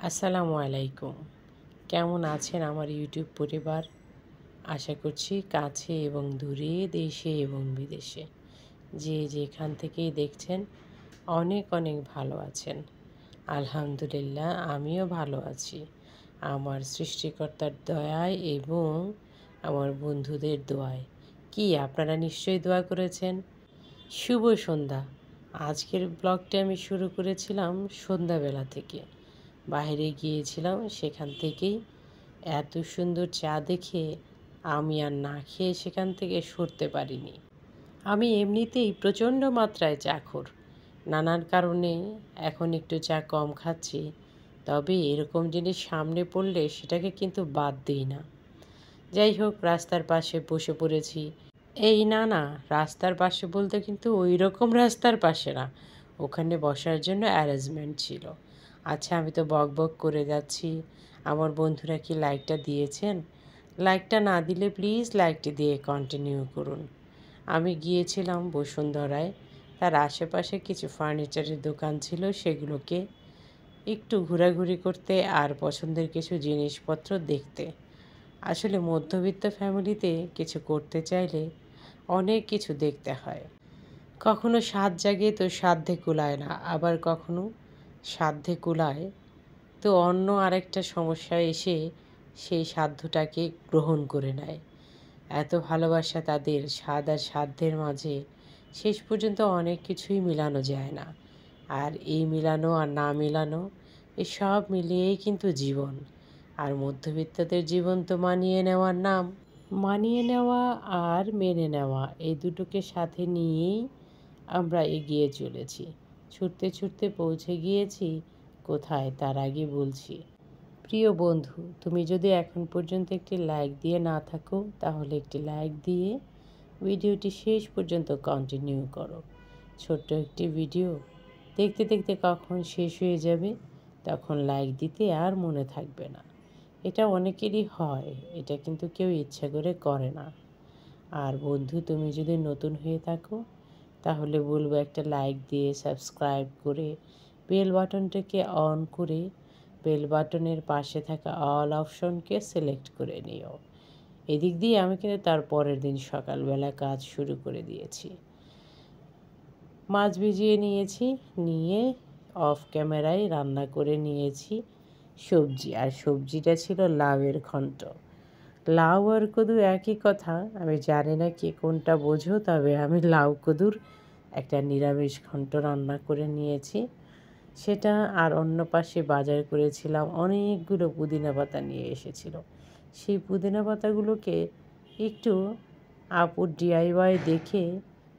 আসসালামু আলাইকুম। কেমন আছেন আমার ইউটিউব পরিবার? আশা করছি কাছে এবং দূরে, দেশে এবং বিদেশে যে যেখান থেকেই দেখছেন অনেক অনেক ভালো আছেন। আলহামদুলিল্লাহ আমিও ভালো আছি। আমার সৃষ্টিকর্তার দয়ায় এবং আমার বন্ধুদের দোয়ায়। কি আপনারা নিশ্চয়ই দোয়া করেছেন? শুভ সন্ধ্যা। আজকের ব্লগটা আমি শুরু করেছিলাম সন্ধ্যাবেলা থেকে। বাইরে গিয়েছিলাম, সেখান থেকেই এত সুন্দর চা দেখে আমি আর না খেয়ে সেখান থেকে সরতে পারিনি। আমি এমনিতেই প্রচণ্ড মাত্রায় চাখোর। নানান কারণে এখন একটু চা কম খাচ্ছি, তবে এরকম জিনিস সামনে পড়লে সেটাকে কিন্তু বাদ দিই না। যাই হোক, রাস্তার পাশে বসে পড়েছি। এই না, রাস্তার পাশে বলতে কিন্তু ওই রকম রাস্তার পাশে না, ওখানে বসার জন্য অ্যারেঞ্জমেন্ট ছিল। আচ্ছা, আমি তো বক বক করে যাচ্ছি। আমার বন্ধুরা কি লাইকটা দিয়েছেন? লাইকটা না দিলে প্লিজ লাইকটি দিয়ে কন্টিনিউ করুন। আমি গিয়েছিলাম বসুন্ধরায়, তার আশেপাশে কিছু ফার্নিচারের দোকান ছিল, সেগুলোকে একটু ঘোরাঘুরি করতে আর পছন্দের কিছু জিনিসপত্র দেখতে। আসলে মধ্যবিত্ত ফ্যামিলিতে কিছু করতে চাইলে অনেক কিছু দেখতে হয়। কখনো সাধ্য জাগে তো সাধ্যে কুলায় না, আবার কখনো সাধ্যে কুলায় তো অন্য আরেকটা সমস্যা এসে সেই সাধ্যটাকে গ্রহণ করে নেয়। এত ভালোবাসা তাদের, স্বাদ আর সাধ্যের মাঝে শেষ পর্যন্ত অনেক কিছুই মিলানো যায় না। আর এই মিলানো আর না মিলানো, এসব মিলিয়েই কিন্তু জীবন। আর মধ্যবিত্তদের জীবন তো মানিয়ে নেওয়ার নাম। মানিয়ে নেওয়া আর মেনে নেওয়া, এই দুটোকে সাথে নিয়েই আমরা এগিয়ে চলেছি। ছুটতে ছুটতে পৌঁছে গিয়েছি কোথায়, তার আগে বলছি, প্রিয় বন্ধু, তুমি যদি এখন পর্যন্ত একটি লাইক দিয়ে না থাকো তাহলে একটি লাইক দিয়ে ভিডিওটি শেষ পর্যন্ত কন্টিনিউ করো। ছোট্ট একটি ভিডিও দেখতে দেখতে কখন শেষ হয়ে যাবে তখন লাইক দিতে আর মনে থাকবে না। এটা অনেকেরই হয়, এটা কিন্তু কেউ ইচ্ছা করে করে না। আর বন্ধু, তুমি যদি নতুন হয়ে থাকো তাহলে বলবো একটা লাইক দিয়ে সাবস্ক্রাইব করে বেল বাটনটাকে অন করে বেল বাটনের পাশে থাকা অল অপশনকে সিলেক্ট করে নিও। এদিক দিয়ে আমি কিন্তু তার পরের দিন সকালবেলা কাজ শুরু করে দিয়েছি। মাছ ভিজিয়ে নিয়েছি, নিয়ে অফ ক্যামেরায় রান্না করে নিয়েছি সবজি, আর সবজিটা ছিল লাউয়ের ঘন্ট। লাউ আর কদু একই কথা, আমি জানি না কে কোনটা বোঝো, তবে আমি লাউ কদুর একটা নিরামিষ ঘন্ট রান্না করে নিয়েছি সেটা। আর অন্য পাশে বাজার করেছিলাম, অনেকগুলো পুদিনা পাতা নিয়ে এসেছিল। সেই পুদিনা পাতাগুলোকে একটু আপুর ডিআইওয়াই দেখে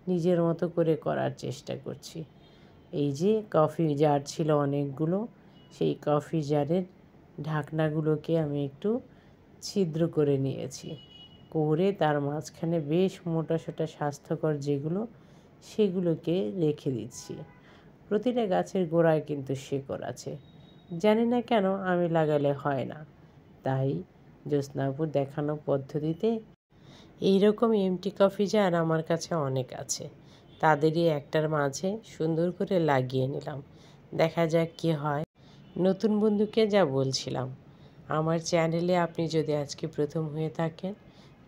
নিজের মতো করে করার চেষ্টা করছি। এই যে কফি জার ছিল অনেকগুলো, সেই কফি জারের ঢাকনাগুলোকে আমি একটু ছিদ্র করে নিয়েছি, করে তার মাঝখানে বেশ মোটাসোটা স্বাস্থ্যকর যেগুলো সেগুলোকে রেখে দিচ্ছি। প্রতিটা গাছের গোড়ায় কিন্তু শেকড় আছে, জানি না কেন আমি লাগালে হয় না। তাই জ্যোৎস্নাপুর দেখানো পদ্ধতিতে এইরকম এমটি কফি জার আমার কাছে অনেক আছে, তাদেরই একটার মাঝে সুন্দর করে লাগিয়ে নিলাম। দেখা যাক কী হয়। নতুন বন্ধুকে যা বলছিলাম, আমার চ্যানেলে আপনি যদি আজকে প্রথম হয়ে থাকেন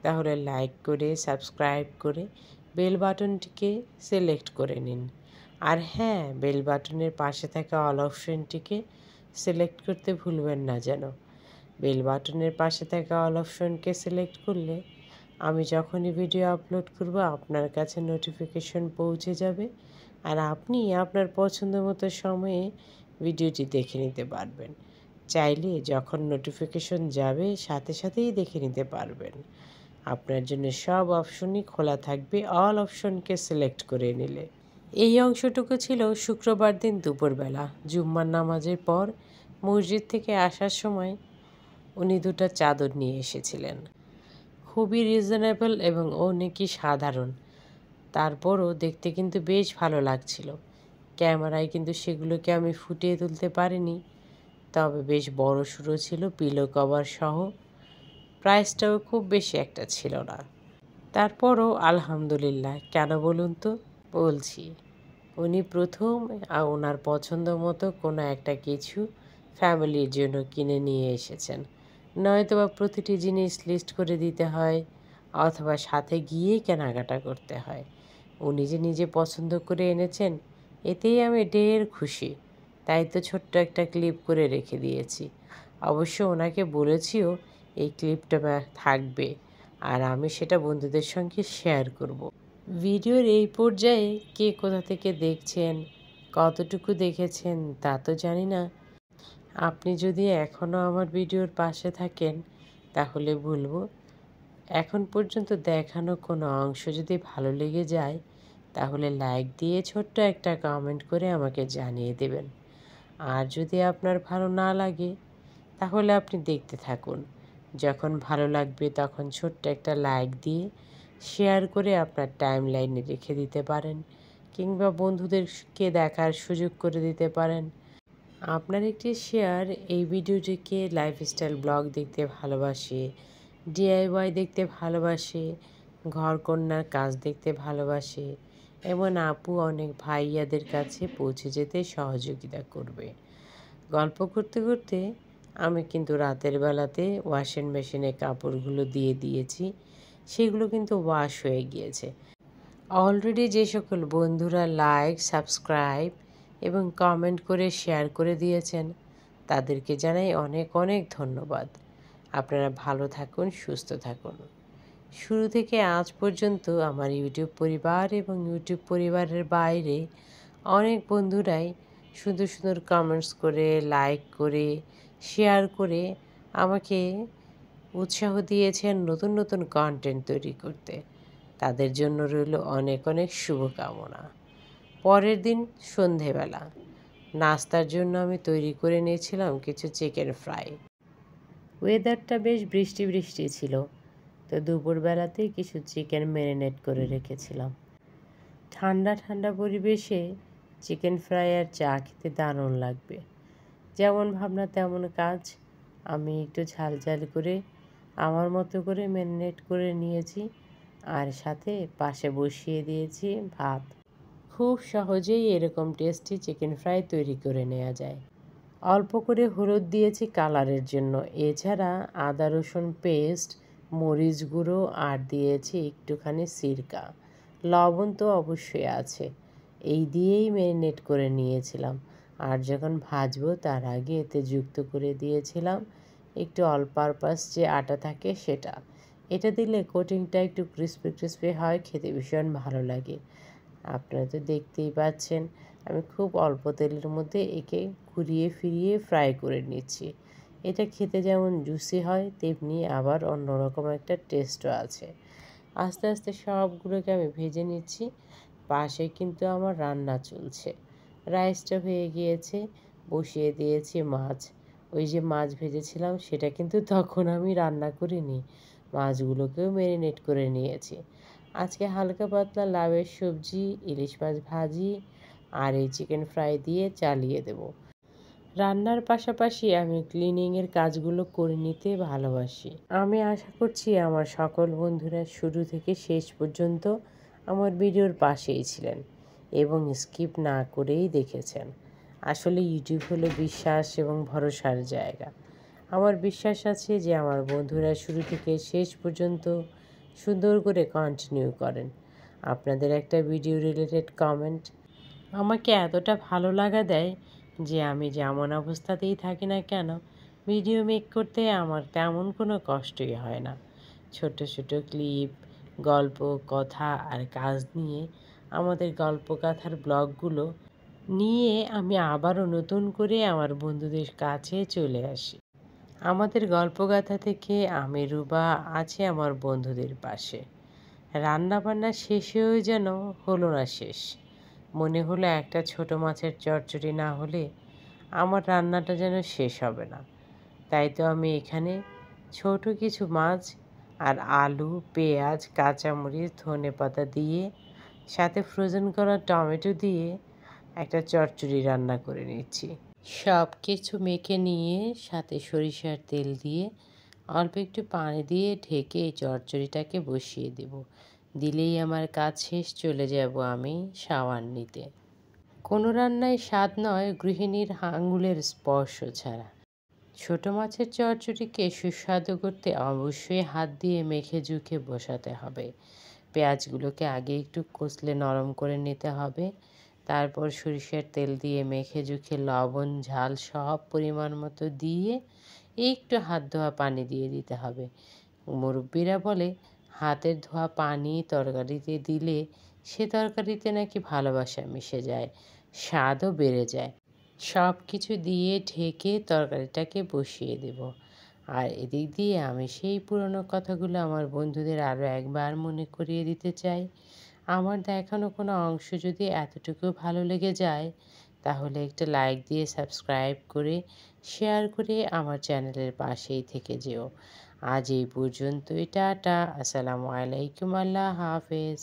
তাহলে লাইক করে সাবস্ক্রাইব করে বেল বাটনটিকে সিলেক্ট করে নিন। আর হ্যাঁ, বেল বাটনের পাশে থাকা অল অপশনটিকে সিলেক্ট করতে ভুলবেন না যেন। বেল বাটনের পাশে থাকা অল অপশনকে সিলেক্ট করলে আমি যখনই ভিডিও আপলোড করব আপনার কাছে নোটিফিকেশন পৌঁছে যাবে, আর আপনি আপনার পছন্দ মতো সময়ে ভিডিওটি দেখে নিতে পারবেন। চাইলে যখন নোটিফিকেশন যাবে সাথে সাথেই দেখে নিতে পারবেন। আপনার জন্য সব অপশনই খোলা থাকবে অল অপশনকে সিলেক্ট করে নিলে। এই অংশটুকু ছিল শুক্রবার দিন দুপুরবেলা জুম্মার নামাজের পর মসজিদ থেকে আসার সময় উনি দুটো চাদর নিয়ে এসেছিলেন। খুবই রিজনেবল এবং অনেকই সাধারণ, তারপরও দেখতে কিন্তু বেশ ভালো লাগছিল। ক্যামেরায় কিন্তু সেগুলোকে আমি ফুটিয়ে তুলতে পারিনি, তবে বেশ বড়সড় ছিল, পিলো কভার সহ। প্রাইসটাও খুব বেশি একটা ছিল না, তারপরও আলহামদুলিল্লাহ। কেন বলুন তো? বলছি, উনি প্রথম ওনার পছন্দ মতো কোনো একটা কিছু ফ্যামিলির জন্য কিনে নিয়ে এসেছেন, নয়তোবা প্রতিটি জিনিস লিস্ট করে দিতে হয় অথবা সাথে গিয়েই কেনাকাটা করতে হয়। উনি যে নিজে পছন্দ করে এনেছেন, এতেই আমি ঢের খুশি। তাই তো ছোট্ট একটা ক্লিপ করে রেখে দিয়েছি। অবশ্য ওনাকে বলেছিও এই ক্লিপটা থাকবে, আর আমি সেটা বন্ধুদের সঙ্গে শেয়ার করব। ভিডিওর এই পর্যায়ে কে কোথা থেকে দেখছেন, কতটুকু দেখেছেন তা তো জানি না। আপনি যদি এখনও আমার ভিডিওর পাশে থাকেন তাহলে বলবো, এখন পর্যন্ত দেখানো কোনো অংশ যদি ভালো লেগে যায় তাহলে লাইক দিয়ে ছোট্ট একটা কমেন্ট করে আমাকে জানিয়ে দেবেন। আর যদি আপনার ভালো না লাগে তাহলে আপনি দেখতে থাকুন। যখন ভালো লাগবে তখন ছোট্ট একটা লাইক দিয়ে শেয়ার করে আপনার টাইম লাইনে রেখে দিতে পারেন, কিংবা বন্ধুদেরকে দেখার সুযোগ করে দিতে পারেন। আপনার একটি শেয়ার এই ভিডিওটিকে লাইফস্টাইল ব্লগ দেখতে ভালোবাসে, ডিআইওয়াই দেখতে ভালোবাসে, ঘরকন্যার কাজ দেখতে ভালোবাসে, এমন আপু অনেক ভাইয়াদের কাছে পৌঁছে যেতে সহযোগিতা করবে। গল্প করতে করতে আমি কিন্তু রাতের বেলাতে ওয়াশিং মেশিনে কাপড়গুলো দিয়ে দিয়েছি, সেগুলো কিন্তু ওয়াশ হয়ে গিয়েছে। অলরেডি যে সকল বন্ধুরা লাইক, সাবস্ক্রাইব এবং কমেন্ট করে শেয়ার করে দিয়েছেন তাদেরকে জানাই অনেক অনেক ধন্যবাদ। আপনারা ভালো থাকুন, সুস্থ থাকুন। শুরু থেকে আজ পর্যন্ত আমার ইউটিউব পরিবার এবং ইউটিউব পরিবারের বাইরে অনেক বন্ধুরাই সুন্দর সুন্দর কমেন্টস করে, লাইক করে, শেয়ার করে আমাকে উৎসাহ দিয়েছেন নতুন নতুন কন্টেন্ট তৈরি করতে। তাদের জন্য রইল অনেক অনেক শুভকামনা। পরের দিন সন্ধেবেলা নাস্তার জন্য আমি তৈরি করে নিয়েছিলাম কিছু চিকেন ফ্রাই। ওয়েদারটা বেশ বৃষ্টি বৃষ্টি ছিল, তো দুপুরবেলাতেই কিছু চিকেন ম্যারিনেট করে রেখেছিলাম। ঠান্ডা ঠান্ডা পরিবেশে চিকেন ফ্রাই আর চা খেতে দারুণ লাগবে। যেমন ভাবনা তেমন কাজ। আমি একটু ঝাল ঝাল করে আমার মতো করে ম্যারিনেট করে নিয়েছি, আর সাথে পাশে বসিয়ে দিয়েছি ভাত। খুব সহজেই এরকম টেস্টি চিকেন ফ্রাই তৈরি করে নেওয়া যায়। অল্প করে হলুদ দিয়েছি কালারের জন্য, এছাড়া আদা রসুন পেস্ট, মরিচ গুঁড়ো আর দিয়েছি একটুখানি সিরকা। লবণ তো অবশ্যই আছে। এই দিয়েই ম্যারিনেট করে নিয়েছিলাম। আর যখন ভাজবো তার আগে এতে যুক্ত করে দিয়েছিলাম একটু অল পারপাস যে আটা থাকে সেটা। এটা দিলে কোটিংটা একটু ক্রিস্পি ক্রিস্পি হয়, খেতে ভীষণ ভালো লাগে। আপনারা তো দেখতেই পাচ্ছেন আমি খুব অল্প তেলের মধ্যে একে ঘুরিয়ে ফিরিয়ে ফ্রাই করে নিচ্ছি। এটা খেতে যেমন জুসি হয় তেমনি আবার অন্যরকম একটা টেস্টও আছে। আস্তে আস্তে সবগুলোকে আমি ভেজে নিচ্ছি। পাশে কিন্তু আমার রান্না চলছে। রাইসটা হয়ে গিয়েছে, বসিয়ে দিয়েছি মাছ। ওই যে মাছ ভেজেছিলাম সেটা কিন্তু তখন আমি রান্না করিনি, মাছগুলোকেও ম্যারিনেট করে নিয়েছি। আজকে হালকা পাতলা লাউয়ের সবজি, ইলিশ মাছ ভাজি আর এই চিকেন ফ্রাই দিয়ে চালিয়ে দেব। রান্নার পাশাপাশি আমি ক্লিনিংয়ের কাজগুলো করে নিতে ভালোবাসি। আমি আশা করছি আমার সকল বন্ধুরা শুরু থেকে শেষ পর্যন্ত আমার ভিডিওর পাশেই ছিলেন এবং স্কিপ না করেই দেখেছেন। আসলে ইউটিউব হলো বিশ্বাস এবং ভরসার জায়গা। আমার বিশ্বাস আছে যে আমার বন্ধুরা শুরু থেকে শেষ পর্যন্ত সুন্দর করে কন্টিনিউ করেন। আপনাদের একটা ভিডিও রিলেটেড কমেন্ট আমাকে এতটা ভালো লাগা দেয় যে আমি যেমন অবস্থাতেই থাকি না কেন, ভিডিও মেক করতে আমার তেমন কোনো কষ্টই হয় না। ছোট ছোট ক্লিপ, গল্প, কথা আর কাজ নিয়ে আমাদের গল্পগাথার ব্লগগুলো নিয়ে আমি আবারও নতুন করে আমার বন্ধুদের কাছে চলে আসি। আমাদের গল্পগাথা থেকে আমি রুবা আছে আমার বন্ধুদের পাশে। রান্নাবান্না শেষেও যেন হলো না শেষ। মনে হলো একটা ছোট মাছের চচ্চড়ি না হলে আমার রান্নাটা যেন শেষ হবে না। তাই তো আমি এখানে ছোট কিছু মাছ আর আলু, পেঁয়াজ, কাঁচামরিচ, ধনেপাতা দিয়ে সাথে ফ্রোজেন করা টমেটো দিয়ে একটা চচ্চড়ি রান্না করে নিচ্ছি। সব কিছু মেখে নিয়ে সাথে সরিষার তেল দিয়ে অল্প একটু পানি দিয়ে ঢেকে এই চচ্চড়িটাকে বসিয়ে দেব। দিলেই আমার কাজ শেষ, চলে যাব আমি শাওয়ার নিতে। কোনো রান্নায় স্বাদ নয় গৃহিণীর আঙুলের স্পর্শ ছাড়া। ছোট মাছের চচ্চড়িকে সুস্বাদু করতে অবশ্যই হাত দিয়ে মেখে ঝুঁকে বসাতে হবে। পেঁয়াজগুলোকে আগে একটু কষলে নরম করে নিতে হবে। তারপর সরিষার তেল দিয়ে মেখে ঝুঁকে লবণ ঝাল সব পরিমাণ মতো দিয়ে একটু হাত ধোয়া পানি দিয়ে দিতে হবে। মুরব্বীরা বলে হাতের ধোয়া পানি তরকারিতে দিলে সে তরকারিতে নাকি ভালোবাসা মিশে যায়, স্বাদও বেড়ে যায়। সব কিছু দিয়ে ঢেকে তরকারিটাকে বসিয়ে দেব। আর এদিক দিয়ে আমি সেই পুরনো কথাগুলো আমার বন্ধুদের আরও একবার মনে করিয়ে দিতে চাই। আমার দেখানো কোনো অংশ যদি এতটুকু ভালো লেগে যায় তাহলে একটা লাইক দিয়ে সাবস্ক্রাইব করে শেয়ার করে আমার চ্যানেলের পাশেই থেকে যেও। আজ এই পর্যন্তই। টাটা, আসসালামু আলাইকুম, আল্লাহ হাফেজ।